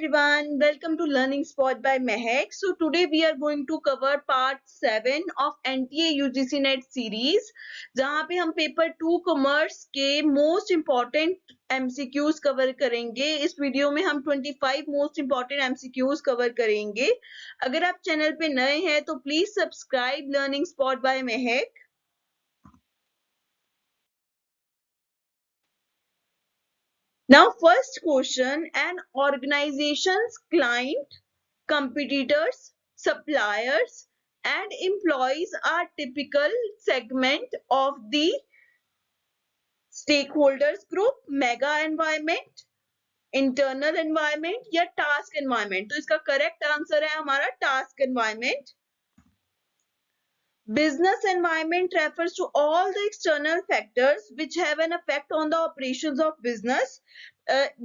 everyone, welcome to Learning Spot by Mehak. So today we are going to cover part 7 of NTA UGC NET series, जहाँ पे हम paper 2 commerce के most important MCQs cover करेंगे. इस video में हम 25 most important MCQs cover करेंगे. अगर आप चैनल पे नए हैं तो please subscribe learning spot by Mahak. Now, first question, an organization's client, competitors, suppliers, and employees are typical segment of the stakeholders group, mega environment, internal environment या task environment. तो इसका correct answer है हमारा task environment. Business environment refers to all the external factors which have an effect on the operations of business.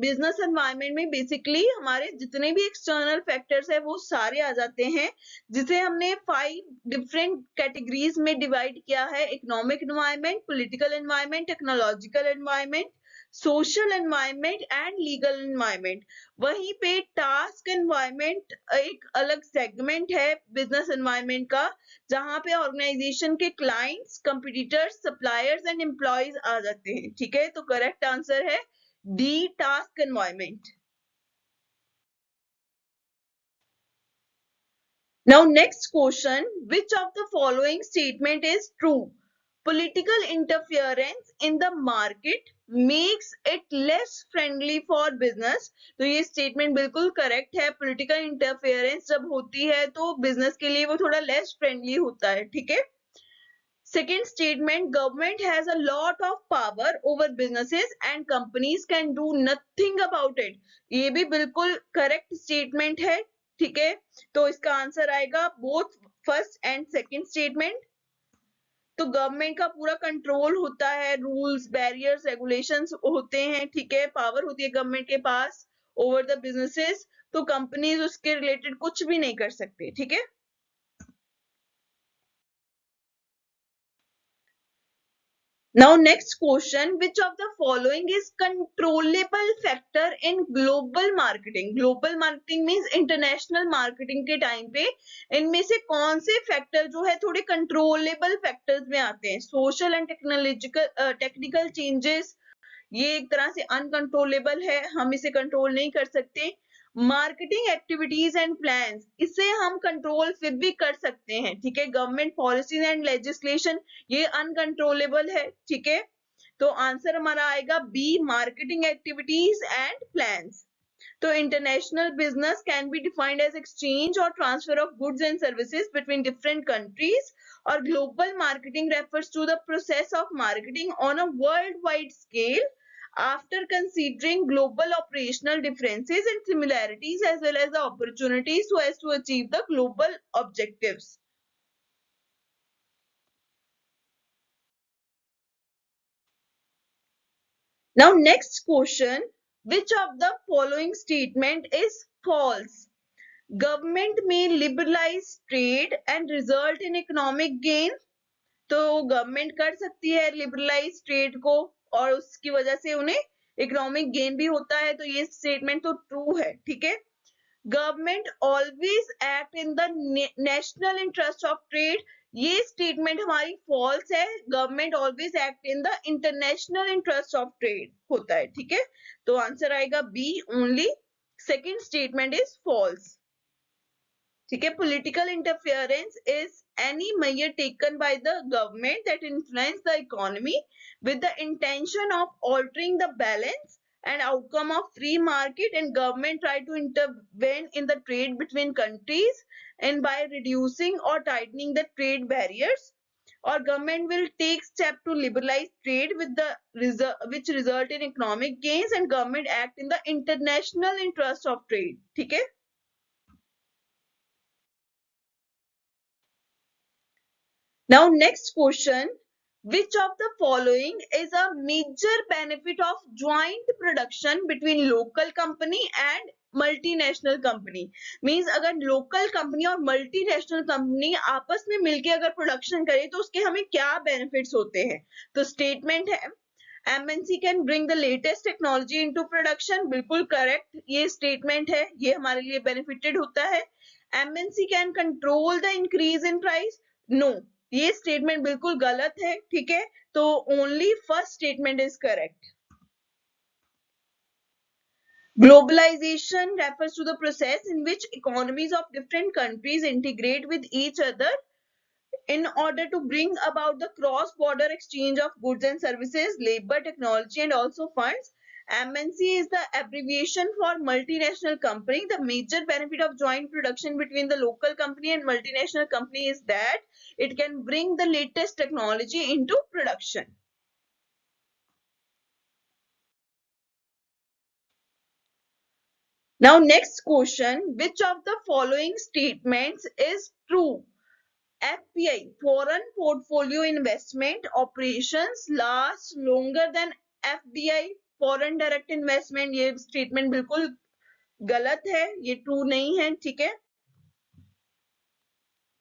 Business environment में basically हमारे जितने भी external factors है वो सारे आ जाते हैं, जिसे हमने 5 डिफरेंट कैटेगरीज में डिवाइड किया है. Economic environment, political environment, technological environment, social environment and legal environment. वहीं पे टास्क एनवायरनमेंट एक अलग सेगमेंट है बिजनेस एनवायरनमेंट का, जहां पे ऑर्गेनाइजेशन के clients, competitors, suppliers and employees आ जाते हैं. ठीक है, तो करेक्ट आंसर है D, task environment. Now next question, which of the following statement is true? Political interference in the market makes it less friendly for business. तो ये statement बिल्कुल correct है. Political interference जब होती है तो business के लिए वो थोड़ा less friendly होता है. ठीक है. Second statement, government has a lot of power over businesses and companies can do nothing about it. ये भी बिल्कुल correct statement है. ठीक है, तो इसका आंसर आएगा both first and second statement. तो गवर्नमेंट का पूरा कंट्रोल होता है, रूल्स, बैरियर्स, रेगुलेशंस होते हैं. ठीक है, पावर होती है गवर्नमेंट के पास ओवर द बिजनेसेस, तो कंपनीज उसके रिलेटेड कुछ भी नहीं कर सकते. ठीक है. Now next question, which of the following is controllable factor in global marketing? Global marketing means international marketing के टाइम पे इनमें से कौन से फैक्टर जो है थोड़े कंट्रोलेबल फैक्टर्स में आते हैं? सोशल एंड टेक्निकल चेंजेस, ये एक तरह से अनकंट्रोलेबल है, हम इसे कंट्रोल नहीं कर सकते. मार्केटिंग एक्टिविटीज एंड प्लान्स, इसे हम कंट्रोल फिर भी कर सकते हैं. ठीक है. गवर्नमेंट पॉलिसीज एंड लेजिस्लेशन, ये अनकंट्रोलेबल है. ठीक है, तो आंसर हमारा आएगा B, marketing activities and plans. तो international business can be defined as exchange और transfer of goods and services between different countries, और global marketing refers to the process of marketing on a worldwide scale after considering global operational differences and similarities as well as the opportunities so as to achieve the global objectives. Now next question, which of the following statement is false? Government may liberalize trade and result in economic gain. तो government कर सकती है liberalise trade को और उसकी वजह से उन्हें इकोनॉमिक गेन भी होता है, तो ये स्टेटमेंट तो ट्रू है. ठीक है. Government always act in the national interest of trade, ये स्टेटमेंट हमारी फॉल्स है. Government always act in the international interest of trade होता है. ठीक है, तो आंसर आएगा B only. Second statement is false. ठीक है. Political interference is any measure taken by the government that influence the economy with the intention of altering the balance and outcome of free market, and government try to intervene in the trade between countries and by reducing or tightening the trade barriers, or government will take step to liberalize trade with the which result in economic gains, and government act in the international interest of trade. ठीक है. Now next question, which of the following is a major benefit of joint production between local company and multinational company? Means अगर local company और multinational company आपस में मिलके अगर production करे तो उसके हमें क्या बेनिफिट्स होते हैं? तो स्टेटमेंट है, MNC can bring the latest technology into production. बिल्कुल करेक्ट ये स्टेटमेंट है, ये हमारे लिए बेनिफिटेड होता है. MNC can control the increase in price. No, ये स्टेटमेंट बिल्कुल गलत है. ठीक है, तो only first statement is correct. Globalization refers to the process in which economies of different countries integrate with each other in order to bring about the cross-border exchange of goods and services, labor, technology, and also funds. MNC is the abbreviation for multinational company. The major benefit of joint production between the local company and multinational company is that it can bring the latest technology into production. Now, next question, which of the following statements is true? FPI, foreign portfolio investment operations last longer than FDI, foreign direct investment. ये statement बिल्कुल गलत है, ये true नहीं है. ठीक है,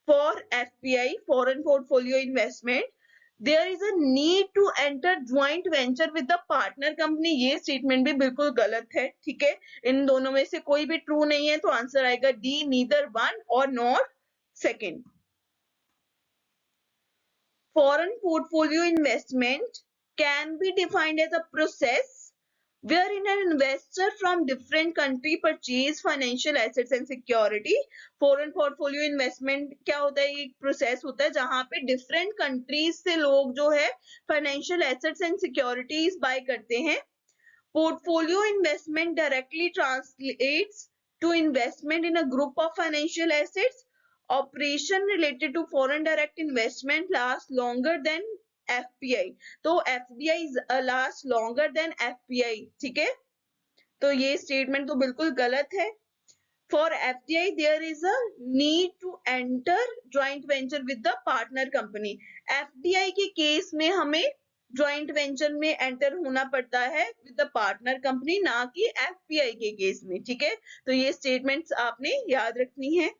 for FPI, foreign portfolio investment, there is a need to enter joint venture with the partner company. ये statement भी बिल्कुल गलत है. ठीक है, इन दोनों में से कोई भी true नहीं है, तो आंसर आएगा D, neither one or nor second. Foreign portfolio investment can be defined as a process wherein an investor from different country purchase financial assets and security. Foreign portfolio investment क्या होता है? एक process होता है जहां पे different countries से लोग जो है financial assets and securities buy करते हैं. Portfolio investment directly translates to investment in a group of financial assets. Operation related to foreign direct investment lasts longer than FPI. तो FDI lasts longer than FPI. ठीक है, तो ये statement तो बिल्कुल गलत है. For FDI, there is a need to enter joint venture with the partner company. FDI के केस में हमें ज्वाइंट वेंचर में एंटर होना पड़ता है विद द पार्टनर कंपनी, ना कि एफपीआई के केस में. ठीक है, तो ये स्टेटमेंट्स आपने याद रखनी है.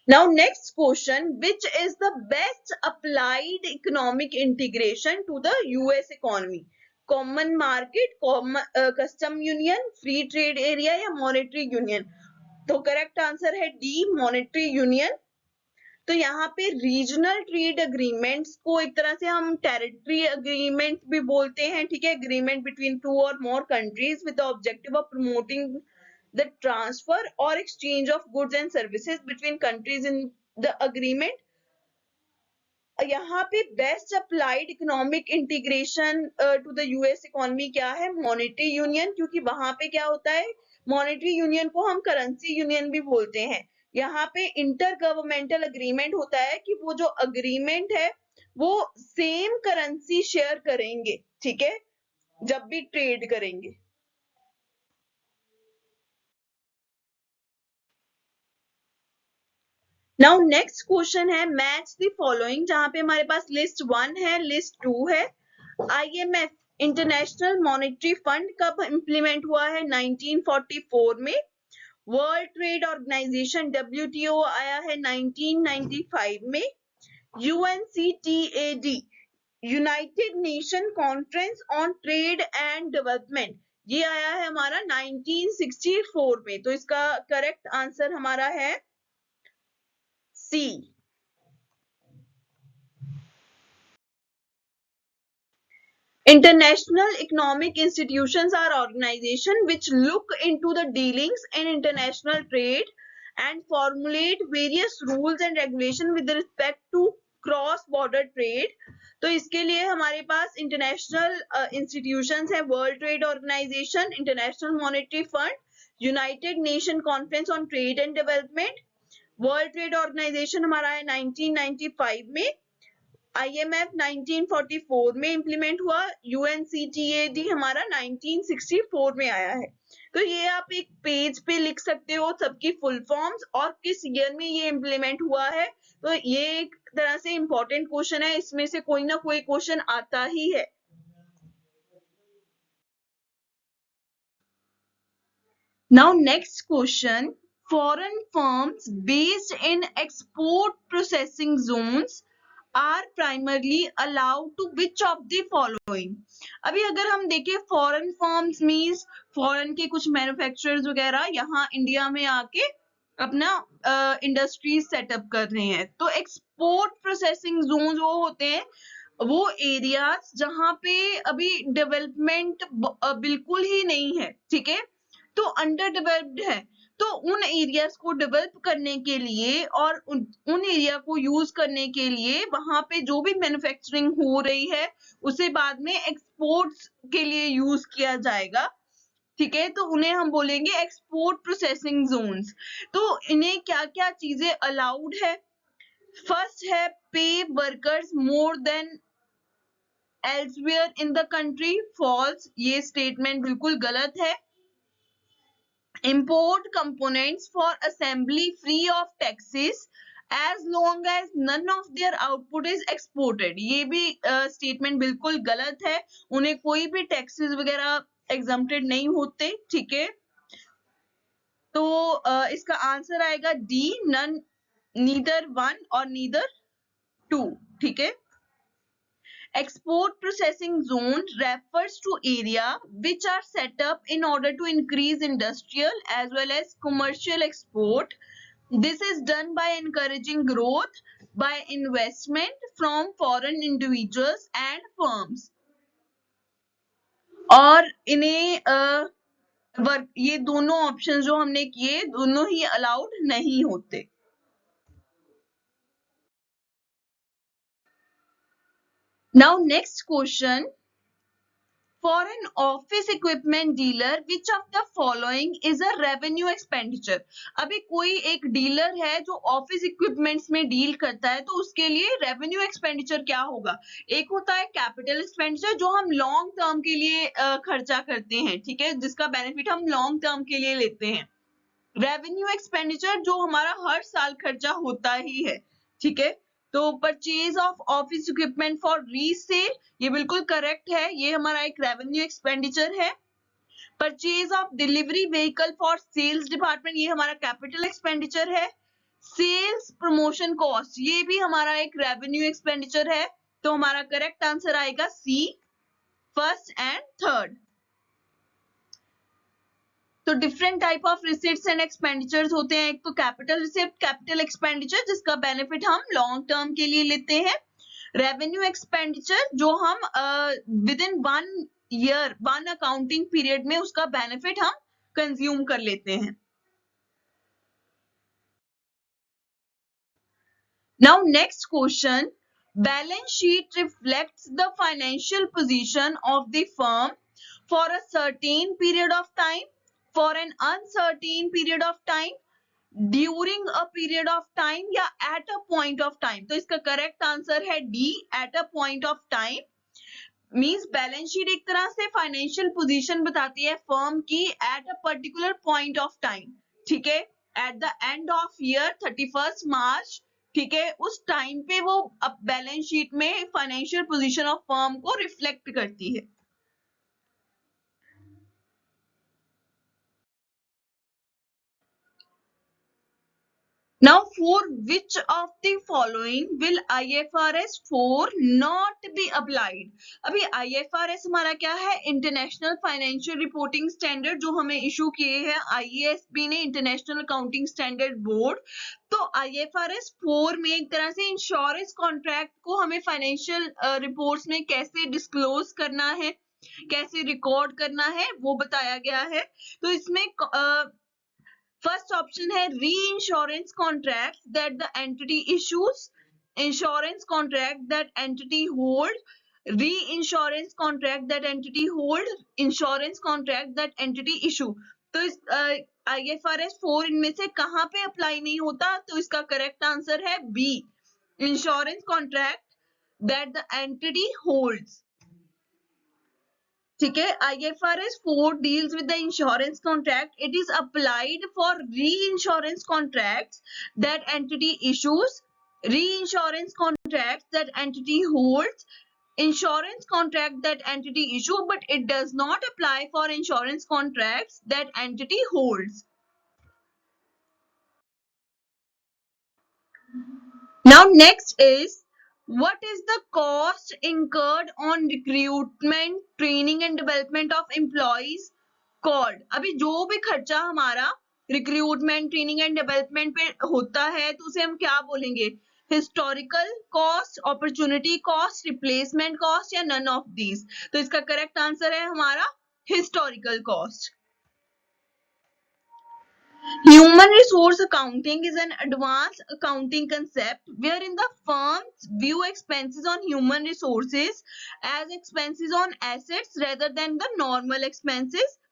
Now next question, which is the best applied economic integration to the US economy? Common market, custom union, free trade area या मॉनेटरी यूनियन? तो करेक्ट आंसर है डी, मॉनेटरी यूनियन. तो यहाँ पे रीजनल ट्रेड अग्रीमेंट्स को एक तरह से हम टेरिटरी अग्रीमेंट भी बोलते हैं. ठीक है, अग्रीमेंट बिटवीन टू और more countries with the objective of promoting the transfer और exchange of goods and services between countries in the agreement. यहाँ पे best applied economic integration to the US economy क्या है? मॉनेटरी यूनियन, क्योंकि वहां पे क्या होता है, मॉनेटरी यूनियन को हम करेंसी यूनियन भी बोलते हैं. यहाँ पे इंटर गवर्नमेंटल अग्रीमेंट होता है कि वो जो अग्रीमेंट है वो सेम करेंसी शेयर करेंगे. ठीक है, जब भी ट्रेड करेंगे. नाउ नेक्स्ट क्वेश्चन है मैच द फॉलोइंग, जहां पे हमारे पास लिस्ट 1 है, लिस्ट 2 है. IMF, इंटरनेशनल मॉनेटरी फंड, कब इंप्लीमेंट हुआ है? 1944 में. वर्ल्ड ट्रेड ऑर्गेनाइजेशन WTO आया है 1995 में. UNCTAD, United nation conference on trade and development, ये आया है हमारा 1964 में. तो इसका करेक्ट आंसर हमारा है C. International economic institutions are organizations which look into the dealings in international trade and formulate various rules and regulations with respect to cross border trade. तो इसके लिए हमारे पास इंटरनेशनल इंस्टीट्यूशंस है, world trade organisation, international monetary fund, united nation conference on trade and development. World trade organisation हमारा है 1995 में. IMF 1944 में इंप्लीमेंट हुआ. UNCTAD हमारा 1964 में आया है. तो ये आप एक पेज पे लिख सकते हो सबकी फुल फॉर्म्स और किस ईयर में ये इंप्लीमेंट हुआ है. तो ये एक तरह से इंपॉर्टेंट क्वेश्चन है, इसमें से कोई ना कोई क्वेश्चन आता ही है. Now next question, foreign firms based in export processing zones are primarily allowed to which of the following. अभी अगर हम देखें फॉरेन फर्म्स मीन्स फॉरेन के कुछ मैन्युफैक्चरर्स वगैरह यहाँ इंडिया में आके अपना इंडस्ट्रीज सेटअप कर रहे हैं। तो एक्सपोर्ट प्रोसेसिंग जोन वो होते हैं वो एरियाज जहां पे अभी डेवलपमेंट बिल्कुल ही नहीं है, ठीक है, तो अंडर डेवलप्ड है। तो उन एरियाज को डेवलप करने के लिए और उन एरिया को यूज करने के लिए वहां पे जो भी मैन्युफैक्चरिंग हो रही है उसे बाद में एक्सपोर्ट्स के लिए यूज किया जाएगा, ठीक है, तो उन्हें हम बोलेंगे एक्सपोर्ट प्रोसेसिंग जोन्स। तो इन्हें क्या क्या चीजें अलाउड है? फर्स्ट है pay workers more than elsewhere in the country, false, ये स्टेटमेंट बिल्कुल गलत है। Import components for assembly free of taxes as long as none of their output is exported, ये भी स्टेटमेंट बिल्कुल गलत है। उन्हें कोई भी टैक्सेस वगैरह एग्जम्प्टेड नहीं होते, ठीक है। तो इसका आंसर आएगा डी, नन, नीदर वन और नीदर टू, ठीक है। Export processing zone refers to area which are set up in order to increase industrial as well as commercial export. This is done by encouraging growth by investment from foreign individuals and firms. और इन्हें ये दोनों option जो हमने किए दोनों ही allowed नहीं होते। Now next question. For an office equipment dealer, which of the following is a revenue expenditure? अभी कोई एक डीलर है जो ऑफिस इक्विपमेंट्स में डील करता है तो उसके लिए रेवेन्यू एक्सपेंडिचर क्या होगा? एक होता है कैपिटल एक्सपेंडिचर जो हम लॉन्ग टर्म के लिए खर्चा करते हैं, ठीक है, जिसका बेनिफिट हम लॉन्ग टर्म के लिए लेते हैं। रेवेन्यू एक्सपेंडिचर जो हमारा हर साल खर्चा होता ही है, ठीक है। तो purchase of office equipment for resale, ये बिल्कुल करेक्ट है, ये हमारा एक रेवेन्यू एक्सपेंडिचर है। Purchase of delivery vehicle for sales department, ये हमारा कैपिटल एक्सपेंडिचर है। सेल्स प्रमोशन कॉस्ट, ये भी हमारा एक रेवेन्यू एक्सपेंडिचर है। तो हमारा करेक्ट आंसर आएगा सी, फर्स्ट एंड थर्ड। तो different type of receipts and expenditures होते हैं। एक तो कैपिटल रिसिप्ट, कैपिटल एक्सपेंडिचर जिसका बेनिफिट हम लॉन्ग टर्म के लिए लेते हैं। रेवेन्यू एक्सपेंडिचर जो हम with in 1 year 1 accounting period में उसका बेनिफिट हम कंज्यूम कर लेते हैं। Now next question, balance sheet reflects the financial position of the firm for a certain period of time, for an uncertain period of time, during a period of time या at a point of time। तो इसका correct answer है D, at a point of time। Means balance sheet एक तरह से financial position बताती है firm की at a particular point of time, ठीक है, at the end of year 31 मार्च, ठीक है, उस टाइम पे वो बैलेंस शीट में फाइनेंशियल पोजीशन ऑफ फर्म को रिफ्लेक्ट करती है। Now, for which of the following will IFRS 4 not be applied? अभी IFRS हमारा क्या है? इंटरनेशनल फाइनेंशियल रिपोर्टिंग स्टैंडर्ड जो हमें इशू किए हैं IASB ने, इंटरनेशनल अकाउंटिंग स्टैंडर्ड बोर्ड। तो IFRS 4 में एक तरह से इंश्योरेंस कॉन्ट्रैक्ट को हमें फाइनेंशियल रिपोर्ट्स में कैसे डिस्क्लोज करना है, कैसे रिकॉर्ड करना है वो बताया गया है। तो इसमें फर्स्ट ऑप्शन है reinsurance contract that the entity issues, insurance contract that entity hold, reinsurance contract that entity hold, insurance contract that entity issue. तो इस IFRS 4 इनमें से कहां पे अप्लाई नहीं होता? तो इसका करेक्ट आंसर है B, insurance contract that the entity holds, ठीक है। IFRS 4 deals with the insurance contract. It is applied for reinsurance contracts that entity issues, reinsurance contracts that entity holds, insurance contract that entity issue, but it does not apply for insurance contracts that entity holds. Now next is What is the cost incurred on recruitment, training and development of employees called? अभी जो भी खर्चा हमारा recruitment, training and development पे होता है तो उसे हम क्या बोलेंगे? Historical cost, opportunity cost, replacement cost या नन ऑफ दीज? तो इसका करेक्ट आंसर है हमारा historical cost. Human resource accounting is an advanced accounting concept wherein the firms view expenses on human resources as expenses on assets rather than the normal expenses.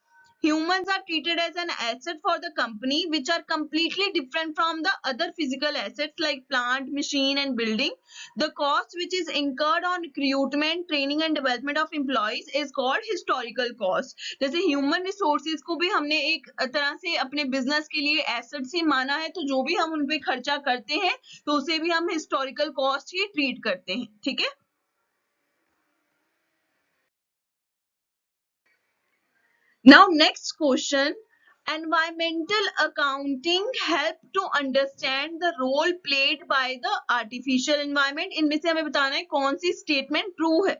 Humans are treated as an asset for the company, which are completely different from the other physical assets like plant, machine and building. The cost which is incurred on recruitment, training and development of employees is called historical cost. जैसे human resources को भी हमने एक तरह से अपने business के लिए assets ही माना है, तो जो भी हम उन पे खर्चा करते हैं तो उसे भी हम historical cost ही treat करते हैं. ठीक है. Now next question. Environmental accounting help to understand the role played by the artificial environment. इनमें से हमें बताना है कौन सी statement true है.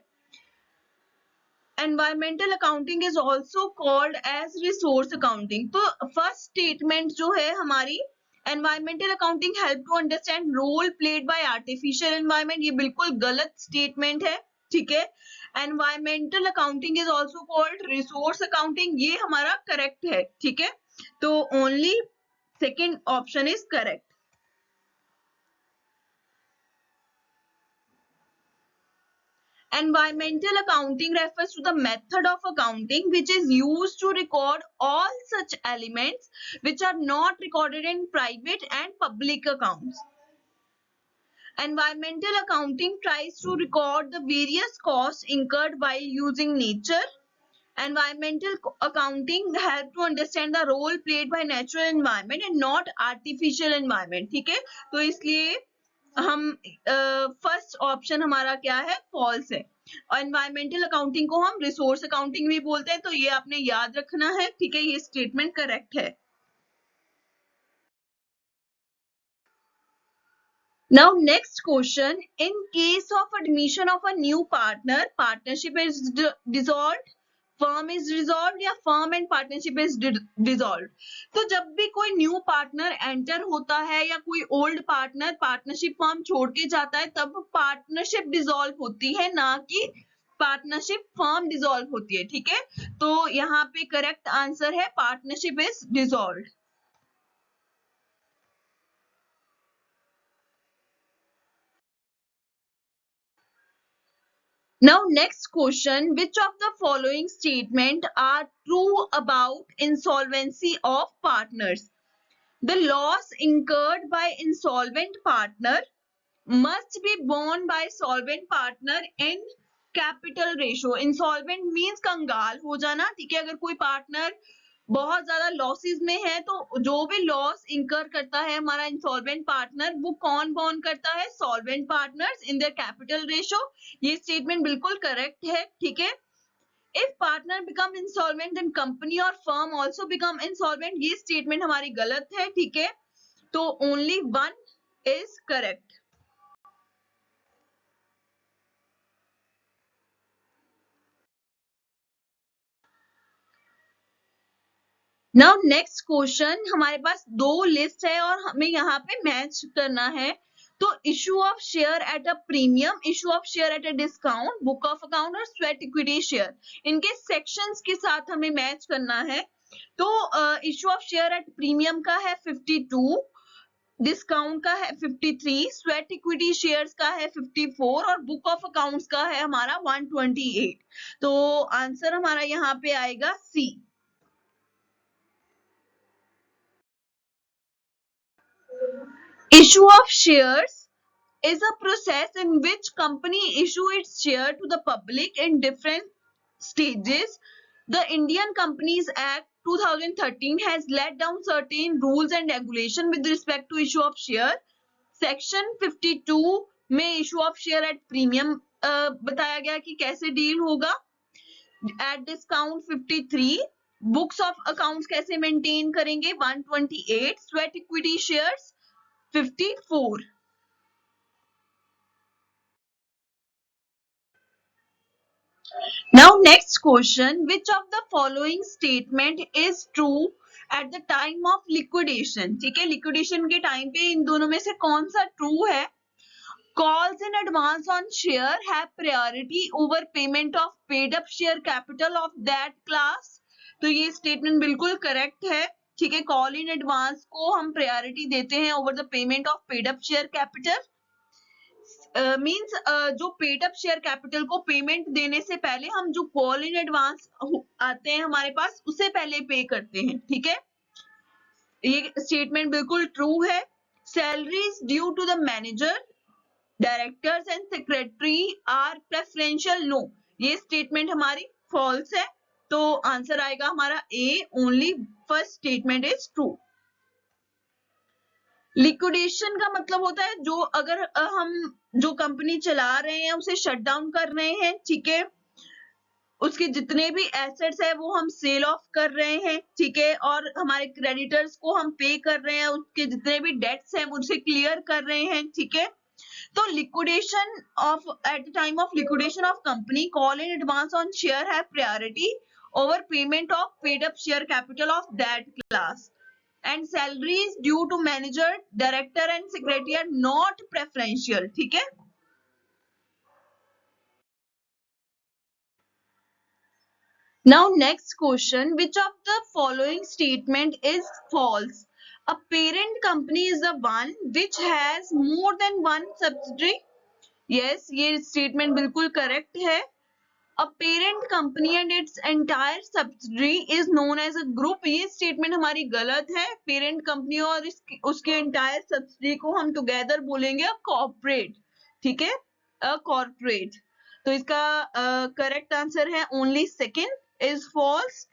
Environmental accounting is also called as resource accounting. तो first statement जो है हमारी environmental accounting help to understand role played by artificial environment, ये बिल्कुल गलत statement है. ठीक है. Environmental accounting is also called resource accounting, ये हमारा correct है. ठीक है. तो only second option is correct. Environmental accounting refers to the method of accounting which is used to record all such elements which are not recorded in private and public accounts. Environmental accounting tries to record the various costs incurred while using nature. Environmental accounting help to understand the role played by natural environment and not artificial environment. ठीक है, तो इसलिए हम first option हमारा क्या है? False है. और एनवायरमेंटल अकाउंटिंग को हम रिसोर्स अकाउंटिंग भी बोलते हैं, तो ये आपने याद रखना है. ठीक है, ये स्टेटमेंट करेक्ट है. Now next question. In case of admission of a new partner, partnership is dissolved, firm is dissolved या firm and partnership is dissolved. तो जब भी कोई न्यू पार्टनर एंटर होता है या कोई ओल्ड पार्टनर पार्टनरशिप फर्म छोड़ के जाता है तब पार्टनरशिप डिसॉल्व होती है, ना कि पार्टनरशिप फर्म डिसॉल्व होती है. ठीक है, तो यहाँ पे करेक्ट आंसर है partnership is dissolved. Now next question, which of the following statement are true about insolvency of partners? The loss incurred by insolvent partner must be borne by solvent partner in capital ratio. Insolvent means कंगाल हो जाना. ठीक है, अगर कोई partner बहुत ज्यादा losses में है तो जो भी लॉस इंकर करता है हमारा इंसॉल्वेंट पार्टनर, वो कौन बॉर्न करता है? Solvent partners in their capital ratio. ये स्टेटमेंट बिल्कुल करेक्ट है. ठीक है. If partner become insolvent then company और फर्म आल्सो बिकम इंसॉल्वेंट, ये स्टेटमेंट हमारी गलत है. ठीक है, तो only one is correct. Now next question, हमारे पास दो लिस्ट है और हमें यहाँ पे मैच करना है. तो issue of share at a premium, issue of share at a discount, book of account और स्वेट इक्विटी शेयर, इनके सेक्शंस के साथ हमें मैच करना है. तो issue of share at premium का है 52, डिस्काउंट का है 53, स्वेट इक्विटी शेयर्स का है 54 और बुक ऑफ अकाउंट्स का है हमारा 128. तो आंसर हमारा यहाँ पे आएगा सी. Issue of shares is a process in which company issue its share to the public in different stages. The Indian Companies Act 2013 has laid down certain rules and regulation with respect to issue of share. Section 52 में issue of share at premium बताया गया कि कैसे deal होगा. At discount 53, books of accounts कैसे maintain करेंगे 128, sweat equity shares 54. Now next question, which of the following statement is true at the time of liquidation? ठीक है, liquidation के time पे इन दोनों में से कौन सा true है? Calls in advance on share have priority over payment of paid up share capital of that class. तो ये statement बिल्कुल correct है. ठीक है, call in advance को हम priority देते हैं over the payment of paid up share capital. Means जो पेड अप शेयर कैपिटल को पेमेंट देने से पहले हम जो कॉल इन एडवांस आते हैं हमारे पास उसे पहले पे करते हैं. ठीक है, ये स्टेटमेंट बिल्कुल ट्रू है. Salaries due to the manager, directors and secretary are preferential. No, ये स्टेटमेंट हमारी फॉल्स है. तो आंसर आएगा हमारा A, only first statement is true. Liquidation का मतलब होता है जो अगर हम जो कंपनी चला रहे हैं उसे शट डाउन कर रहे हैं. ठीक है, उसके जितने भी एसेट्स है वो हम सेल ऑफ कर रहे हैं. ठीक है, और हमारे क्रेडिटर्स को हम पे कर रहे हैं, उसके जितने भी डेट्स हैं उसे क्लियर कर रहे हैं. ठीक है, तो liquidation of at the time of liquidation of company, call in advance on share have priority over payment of paid up share capital of that class. And salaries due to manager, director and secretary are not preferential. ठीक है, now next question, which of the following statement is false? A parent company is the one which has more than one subsidiary. Yes, ये statement बिल्कुल correct है. A parent company and its entire subsidiary is known as a group. ये statement हमारी गलत है. Parent company और उसके entire subsidy को हम टुगेदर बोलेंगे कॉर्पोरेट. ठीक है, अ कॉर्पोरेट. तो इसका करेक्ट आंसर है only second is false.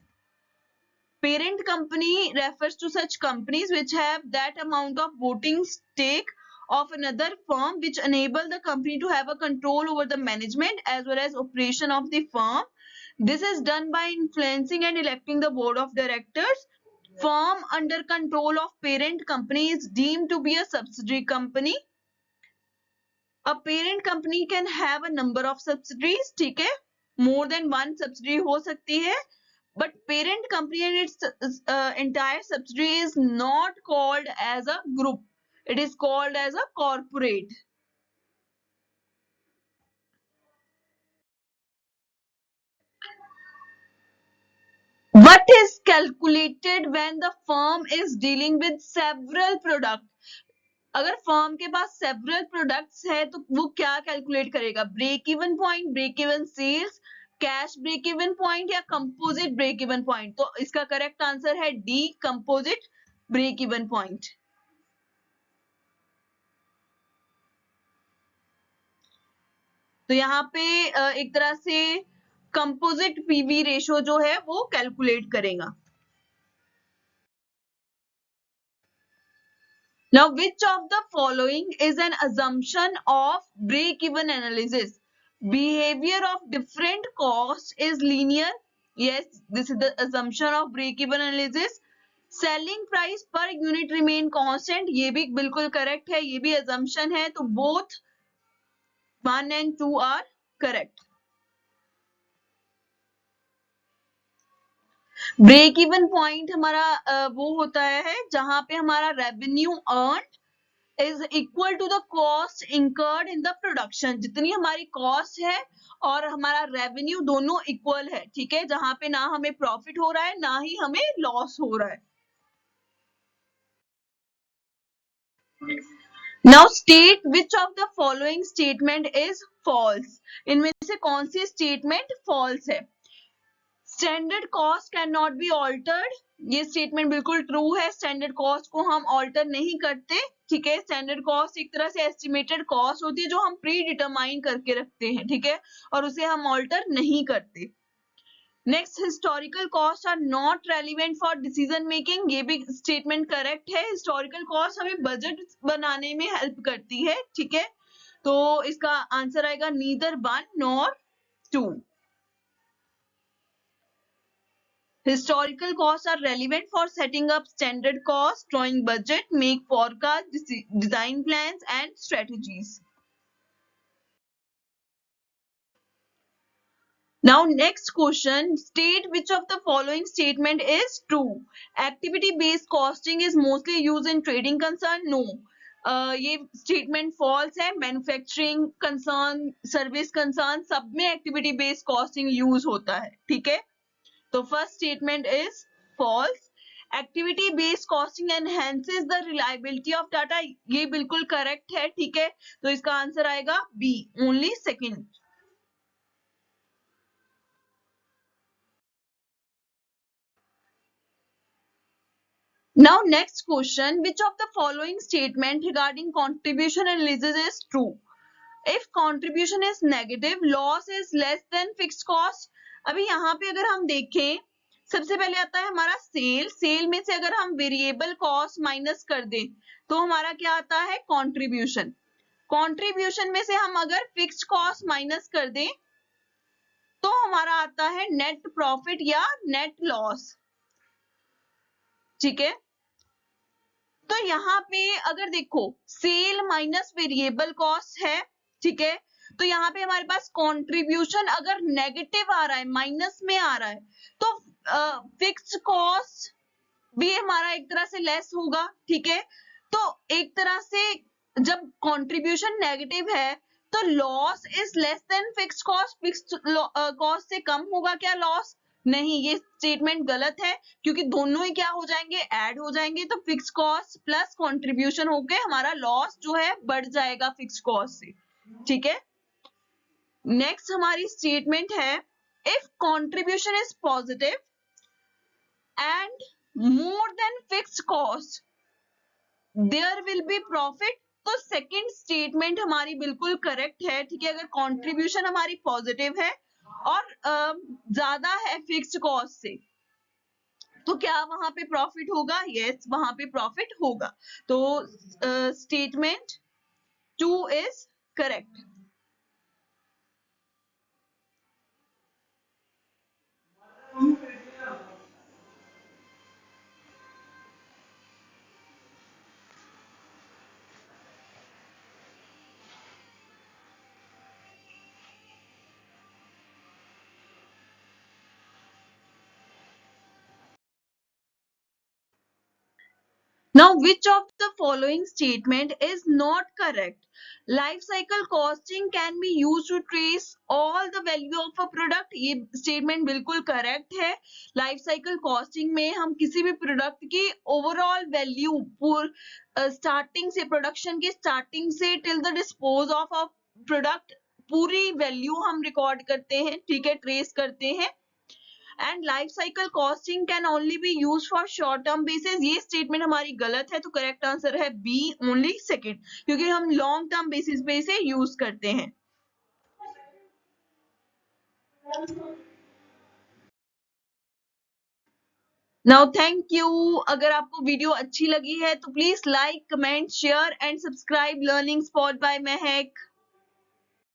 Parent company refers to such companies which have that amount of voting stake of another firm which enable the company to have a control over the management as well as operation of the firm. This is done by influencing and electing the board of directors. Firm under control of parent company is deemed to be a subsidiary company. A parent company can have a number of subsidiaries. ठीक है, more than one subsidiary हो सकती है. But parent company and its entire subsidiary is not called as a group. It is called as a corporate. What is calculated when the firm is dealing with several products? अगर firm के पास several products है तो वो क्या calculate करेगा? Break even point, break even sales, cash break even point या composite break even point? तो इसका करेक्ट आंसर है D, composite break even point. तो यहाँ पे एक तरह से कंपोजिट पीवी रेशो जो है वो कैलकुलेट करेगा. Now, which of the following is an assumption of break-even analysis? Behavior of different costs is linear. Yes, this is the assumption of break-even analysis. Selling price per unit remain constant. ये भी बिल्कुल correct है. ये भी assumption है. तो both 1 and 2 are correct. Break even point हमारा वो होता है जहां पे हमारा revenue earn is equal to the cost incurred in the production. जितनी हमारी कॉस्ट है और हमारा रेवेन्यू दोनों इक्वल है. ठीक है, जहां पे ना हमें प्रॉफिट हो रहा है ना ही हमें लॉस हो रहा है. Now state which of the following statement is false. इनमें से कौन सी स्टेटमेंट फॉल्स है? Standard cost can not be altered. ये स्टेटमेंट बिल्कुल ट्रू है. स्टैंडर्ड कॉस्ट को हम ऑल्टर नहीं करते. ठीक है, स्टैंडर्ड कॉस्ट एक तरह से एस्टिमेटेड कॉस्ट होती है जो हम प्री डिटरमाइन करके रखते हैं. ठीक है, और उसे हम ऑल्टर नहीं करते. Next, historical cost are not relevant for decision making. ये भी स्टेटमेंट करेक्ट है. हिस्टोरिकल कॉस्ट हमें बजट बनाने में हेल्प करती है. ठीक है, तो इसका आंसर आएगा neither 1 nor 2. Historical costs are relevant for setting up standard costs, drawing budget, make forecasts, design plans and strategies. Now next question, state which of the following statement is true. Activity based costing is mostly used in trading concern. No, ये statement false है. Manufacturing concern, service concern, सब में activity based costing use होता है. ठीक है, तो first statement is false. Activity based costing enhances the reliability of data. ये बिल्कुल correct है. ठीक है, तो इसका आंसर आएगा B, only second. Now next question, which of the following statement regarding contribution analysis is true? If contribution is negative, loss is less than fixed cost. अभी यहाँ पे अगर हम देखें, सबसे पहले आता है हमारा सेल में से अगर हम वेरिएबल कॉस्ट माइनस कर दें तो हमारा क्या आता है, कंट्रीब्यूशन में से हम अगर फिक्स्ड कॉस्ट माइनस कर दें तो हमारा आता है नेट प्रॉफिट या नेट लॉस. ठीक है, तो यहाँ पे अगर देखो सेल माइनस वेरिएबल कॉस्ट है. ठीक है, तो यहाँ पे हमारे पास कंट्रीब्यूशन अगर नेगेटिव आ रहा है, माइनस में आ रहा है, तो फिक्स्ड कॉस्ट भी हमारा एक तरह से लेस होगा. ठीक है, तो एक तरह से जब कंट्रीब्यूशन नेगेटिव है तो loss is less than fixed cost. Fixed cost से कम होगा क्या लॉस? नहीं, ये स्टेटमेंट गलत है क्योंकि दोनों ही क्या हो जाएंगे, ऐड हो जाएंगे. तो फिक्स कॉस्ट प्लस कंट्रीब्यूशन होके हमारा लॉस जो है बढ़ जाएगा फिक्स कॉस्ट से. ठीक है, नेक्स्ट हमारी स्टेटमेंट है, if contribution is positive and more than fix cost there will be profit. तो सेकंड स्टेटमेंट हमारी बिल्कुल करेक्ट है. ठीक है, अगर कंट्रीब्यूशन हमारी पॉजिटिव है और ज्यादा है फिक्स्ड कॉस्ट से तो क्या वहां पे प्रॉफिट होगा? यस, वहां पे प्रॉफिट होगा. तो statement 2 is correct. Now, which of the following statement is not correct? Life cycle costing can be used to trace all the value of a product. ये statement बिल्कुल correct है. Life cycle costing में हम किसी भी product की overall value starting से, production के starting से till the dispose of a product पूरी value हम record करते हैं. ठीक है, trace करते हैं. And life cycle costing can only B use for short term basis. ये स्टेटमेंट हमारी गलत है, तो करेक्ट आंसर है बी, ओनली सेकंड, क्योंकि हम लॉन्ग टर्म बेसिस पे इसे यूज करते हैं. Now thank you. अगर आपको वीडियो अच्छी लगी है तो please like, comment, share and subscribe learning spot by Mahak.